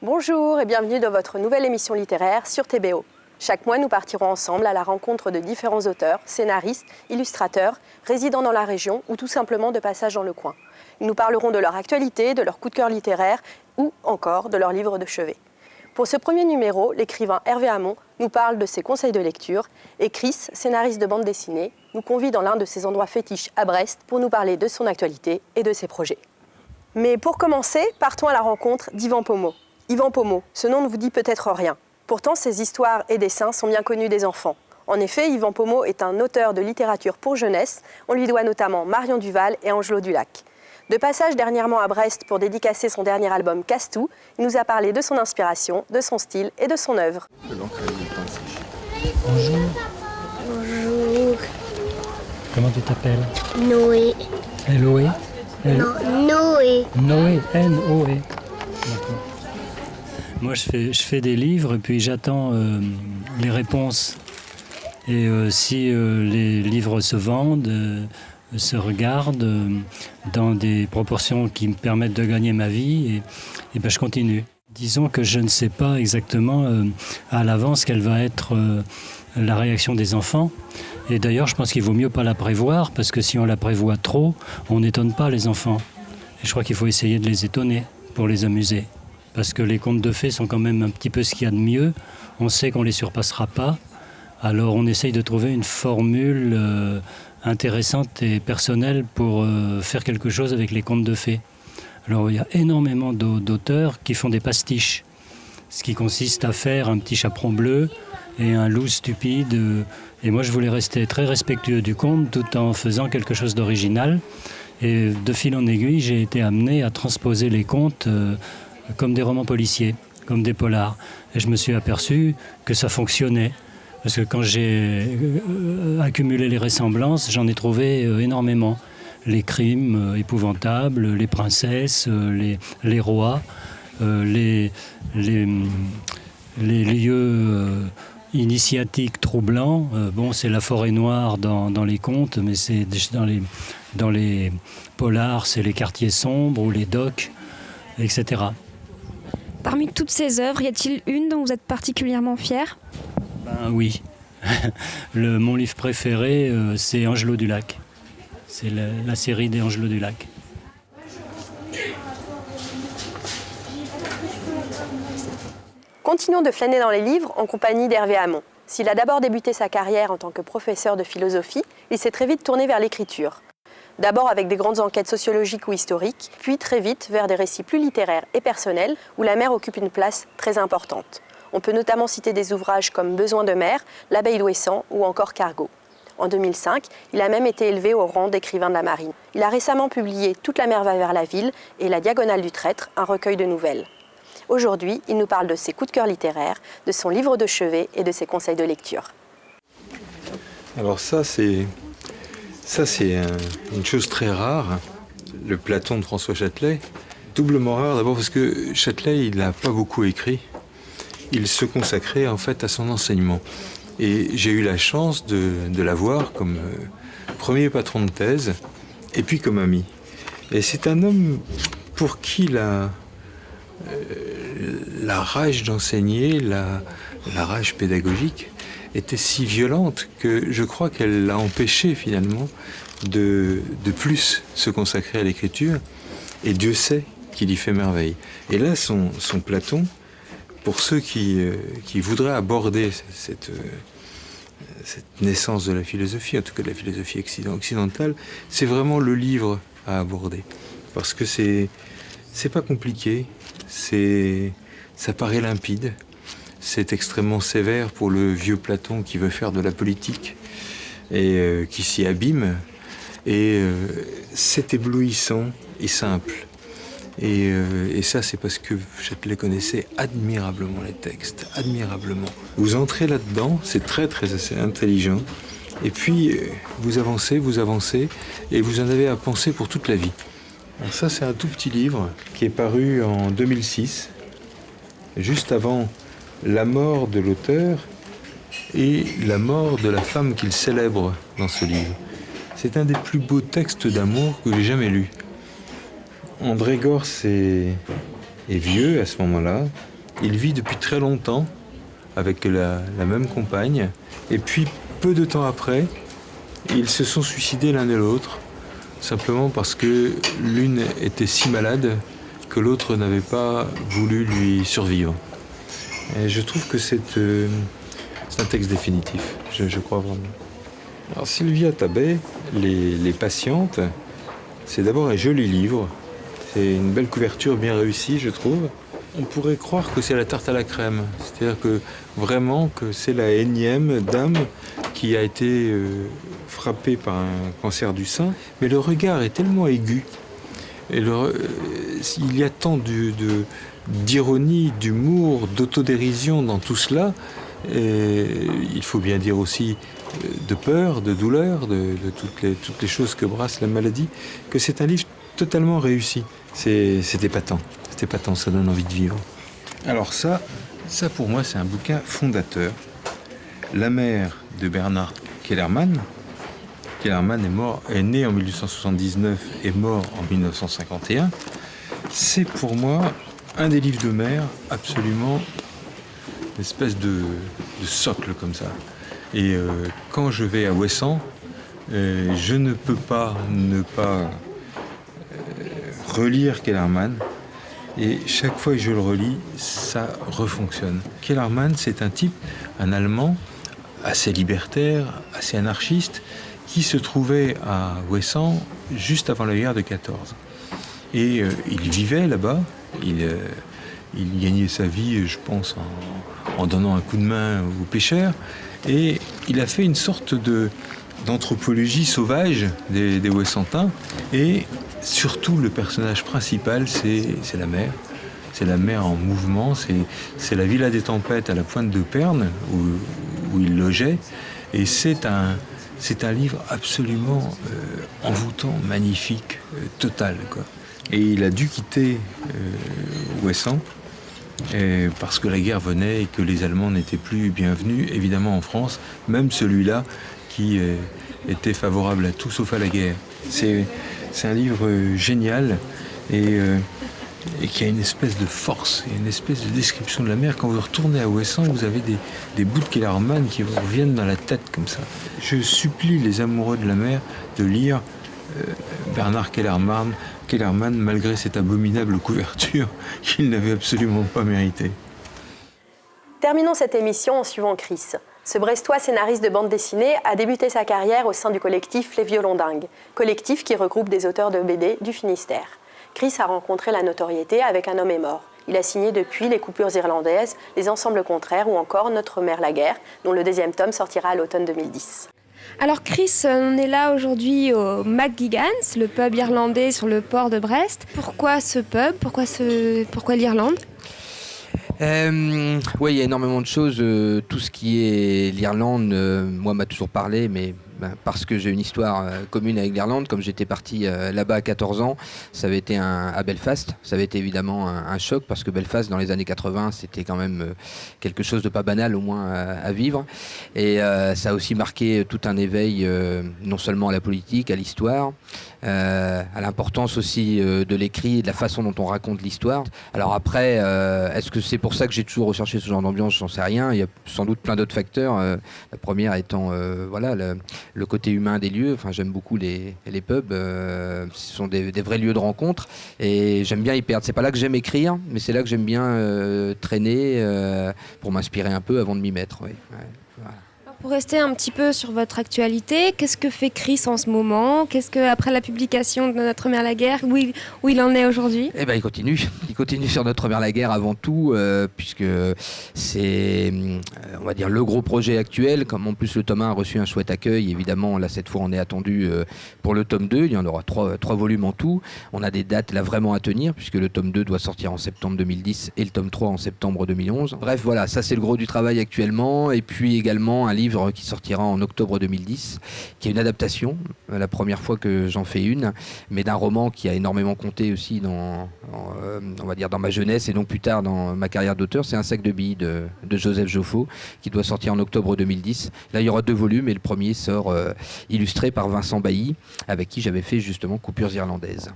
Bonjour et bienvenue dans votre nouvelle émission littéraire sur TBO. Chaque mois, nous partirons ensemble à la rencontre de différents auteurs, scénaristes, illustrateurs, résidant dans la région ou tout simplement de passage dans le coin. Ils nous parleront de leur actualité, de leur coup de cœur littéraire ou encore de leur livre de chevet. Pour ce premier numéro, l'écrivain Hervé Hamon nous parle de ses conseils de lecture et Chris, scénariste de bande dessinée, nous convie dans l'un de ses endroits fétiches à Brest pour nous parler de son actualité et de ses projets. Mais pour commencer, partons à la rencontre d'Yvan Pomeau. Yvan Pomeau, ce nom ne vous dit peut-être rien. Pourtant, ses histoires et dessins sont bien connus des enfants. En effet, Yvan Pomeau est un auteur de littérature pour jeunesse. On lui doit notamment Marion Duval et Angelot Dulac. De passage dernièrement à Brest pour dédicacer son dernier album Casse-Tout, il nous a parlé de son inspiration, de son style et de son œuvre. Bonjour. Bonjour. Comment tu t'appelles? Noé. Eloé? Non, Noé. Noé, N-O-E. D'accord. Moi, je fais des livres et puis j'attends les réponses. Et si les livres se vendent, se regardent dans des proportions qui me permettent de gagner ma vie, et ben je continue. Disons que je ne sais pas exactement à l'avance quelle va être la réaction des enfants. Et d'ailleurs, je pense qu'il vaut mieux pas la prévoir, parce que si on la prévoit trop, on n'étonne pas les enfants. Et je crois qu'il faut essayer de les étonner pour les amuser. Parce que les contes de fées sont quand même un petit peu ce qu'il y a de mieux. On sait qu'on ne les surpassera pas. Alors on essaye de trouver une formule intéressante et personnelle pour faire quelque chose avec les contes de fées. Alors il y a énormément d'auteurs qui font des pastiches. Ce qui consiste à faire un petit chaperon bleu et un loup stupide. Et moi je voulais rester très respectueux du conte tout en faisant quelque chose d'original. Et de fil en aiguille, j'ai été amené à transposer les contes comme des romans policiers, comme des polars. Et je me suis aperçu que ça fonctionnait. Parce que quand j'ai accumulé les ressemblances, j'en ai trouvé énormément. Les crimes épouvantables, les princesses, les rois, les lieux initiatiques troublants. Bon, c'est la forêt noire dans les contes, mais c'est dans les polars, c'est les quartiers sombres ou les docks, etc. Parmi toutes ces œuvres, y a-t-il une dont vous êtes particulièrement fier ? Ben oui. Mon livre préféré, c'est Angelot Dulac. C'est la série des Angelot Dulac. Continuons de flâner dans les livres en compagnie d'Hervé Hamon. S'il a d'abord débuté sa carrière en tant que professeur de philosophie, il s'est très vite tourné vers l'écriture. D'abord avec des grandes enquêtes sociologiques ou historiques, puis très vite vers des récits plus littéraires et personnels où la mer occupe une place très importante. On peut notamment citer des ouvrages comme Besoin de mer, L'abeille d'Ouessant ou encore Cargo. En 2005, il a même été élevé au rang d'écrivain de la marine. Il a récemment publié Toute la mer va vers la ville et La diagonale du traître, un recueil de nouvelles. Aujourd'hui, il nous parle de ses coups de cœur littéraires, de son livre de chevet et de ses conseils de lecture. Alors ça c'est une chose très rare, le Platon de François Châtelet. Doublement rare d'abord parce que Châtelet, il n'a pas beaucoup écrit. Il se consacrait en fait à son enseignement. Et j'ai eu la chance de l'avoir comme premier patron de thèse et puis comme ami. Et c'est un homme pour qui la rage d'enseigner, la rage pédagogique était si violente que je crois qu'elle l'a empêché finalement de plus se consacrer à l'écriture. Et Dieu sait qu'il y fait merveille. Et là, son Platon, pour ceux qui voudraient aborder cette naissance de la philosophie, en tout cas de la philosophie occidentale, c'est vraiment le livre à aborder. Parce que c'est pas compliqué, ça paraît limpide, c'est extrêmement sévère pour le vieux Platon qui veut faire de la politique et qui s'y abîme. Et c'est éblouissant et simple. Et ça, c'est parce que Châtelet connaissait admirablement les textes, admirablement. Vous entrez là-dedans, c'est très assez intelligent. Et puis, vous avancez, et vous en avez à penser pour toute la vie. Alors ça, c'est un tout petit livre qui est paru en 2006, juste avant la mort de l'auteur et la mort de la femme qu'il célèbre dans ce livre. C'est un des plus beaux textes d'amour que j'ai jamais lu. André Gorz est vieux à ce moment-là. Il vit depuis très longtemps avec la même compagne. Et puis, peu de temps après, ils se sont suicidés l'un et l'autre, simplement parce que l'une était si malade que l'autre n'avait pas voulu lui survivre. Et je trouve que c'est un texte définitif, je crois vraiment. Alors Sylvia Tabet, les patientes, c'est d'abord un joli livre. C'est une belle couverture bien réussie, je trouve. On pourrait croire que c'est la tarte à la crème. C'est-à-dire que vraiment que c'est la énième dame qui a été frappée par un cancer du sein. Mais le regard est tellement aigu. Et il y a tant d'ironie, d'humour, d'autodérision dans tout cela. Et il faut bien dire aussi de peur, de douleur, de toutes les choses que brasse la maladie, que c'est un livre totalement réussi. C'est épatant, ça donne envie de vivre. Alors ça pour moi c'est un bouquin fondateur. La mère de Bernard Kellermann. Kellermann est né en 1879 et mort en 1951. C'est pour moi un des livres de mère absolument une espèce de socle comme ça. Et quand je vais à Ouessant, je ne peux pas ne pas relire Kellermann. Et chaque fois que je le relis, ça refonctionne. Kellermann, c'est un type, un Allemand, assez libertaire, assez anarchiste, qui se trouvait à Ouessant juste avant la guerre de 14. Et il vivait là-bas, il gagnait sa vie, je pense, en donnant un coup de main aux pêcheurs. Et il a fait une sorte d'anthropologie sauvage des Ouessantins. Et surtout, le personnage principal, c'est la mer. C'est la mer en mouvement, c'est la Villa des Tempêtes à la pointe de Perne, où il logeait. Et c'est un livre absolument envoûtant, magnifique, total, quoi. Et il a dû quitter Ouessant parce que la guerre venait et que les Allemands n'étaient plus bienvenus, évidemment en France, même celui-là qui était favorable à tout sauf à la guerre. C'est un livre génial et qui a une espèce de force et une espèce de description de la mer. Quand vous retournez à Ouessant, vous avez des bouts de Kellermann qui vous reviennent dans la tête comme ça. Je supplie les amoureux de la mer de lire Bernard Kellermann, malgré cette abominable couverture qu'il n'avait absolument pas méritée. Terminons cette émission en suivant Chris. Ce Brestois scénariste de bande dessinée a débuté sa carrière au sein du collectif Les Violons Dingues, collectif qui regroupe des auteurs de BD du Finistère. Chris a rencontré la notoriété avec Un homme est mort. Il a signé depuis Les Coupures irlandaises, Les Ensembles contraires ou encore Notre mère la guerre, dont le 2e tome sortira à l'automne 2010. Alors Chris, on est là aujourd'hui au McGuigan's, le pub irlandais sur le port de Brest. Pourquoi ce pub ? Pourquoi l'Irlande ? Oui, il y a énormément de choses. Tout ce qui est l'Irlande, moi, m'a toujours parlé, mais parce que j'ai une histoire commune avec l'Irlande. Comme j'étais parti là-bas à 14 ans, ça avait été à Belfast. Ça avait été évidemment un choc parce que Belfast, dans les années 80, c'était quand même quelque chose de pas banal, au moins à vivre. Et ça a aussi marqué tout un éveil, non seulement à la politique, à l'histoire, à l'importance aussi de l'écrit et de la façon dont on raconte l'histoire. Alors après, est-ce que c'est pour ça que j'ai toujours recherché ce genre d'ambiance ? J'en sais rien. Il y a sans doute plein d'autres facteurs. La première étant le côté humain des lieux. Enfin, j'aime beaucoup les pubs. Ce sont des vrais lieux de rencontre et j'aime bien y perdre. C'est pas là que j'aime écrire, mais c'est là que j'aime bien traîner pour m'inspirer un peu avant de m'y mettre. Oui. Ouais, voilà. Pour rester un petit peu sur votre actualité, qu'est-ce que fait Chris en ce moment ? Qu'est-ce que, après la publication de Notre mère la guerre, où il en est aujourd'hui ? Eh ben, il continue sur Notre mère la guerre avant tout, puisque c'est, on va dire, le gros projet actuel. Comme en plus le tome 1 a reçu un chouette accueil, évidemment, là cette fois on est attendu pour le tome 2. Il y en aura 3 volumes en tout. On a des dates là vraiment à tenir, puisque le tome 2 doit sortir en septembre 2010 et le tome 3 en septembre 2011. Bref, voilà, ça c'est le gros du travail actuellement. Et puis également un livre qui sortira en octobre 2010, qui est une adaptation, la première fois que j'en fais une, mais d'un roman qui a énormément compté aussi on va dire dans ma jeunesse et donc plus tard dans ma carrière d'auteur. C'est Un sac de billes de Joseph Joffo, qui doit sortir en octobre 2010. Là, il y aura 2 volumes et le premier sort illustré par Vincent Bailly, avec qui j'avais fait justement Coupures irlandaises.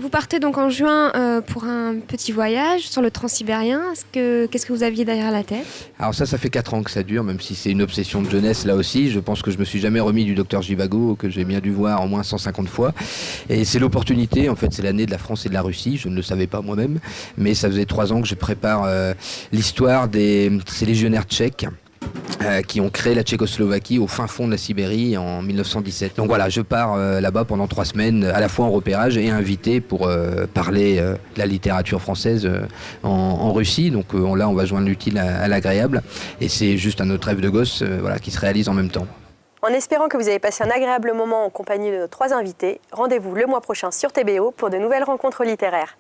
Vous partez donc en juin pour un petit voyage sur le transsibérien. Qu'est-ce que vous aviez derrière la tête? Alors ça fait 4 ans que ça dure, même si c'est une obsession de jeunesse là aussi. Je pense que je me suis jamais remis du docteur Zhivago, que j'ai bien dû voir au moins 150 fois. Et c'est l'opportunité, en fait, c'est l'année de la France et de la Russie. Je ne le savais pas moi-même, mais ça faisait 3 ans que je prépare l'histoire ces légionnaires tchèques. Qui ont créé la Tchécoslovaquie au fin fond de la Sibérie en 1917. Donc voilà, je pars là-bas pendant 3 semaines, à la fois en repérage et invité pour parler de la littérature française en Russie. Donc là, on va joindre l'utile à l'agréable. Et c'est juste un autre rêve de gosse qui se réalise en même temps. En espérant que vous avez passé un agréable moment en compagnie de nos 3 invités, rendez-vous le mois prochain sur TBO pour de nouvelles rencontres littéraires.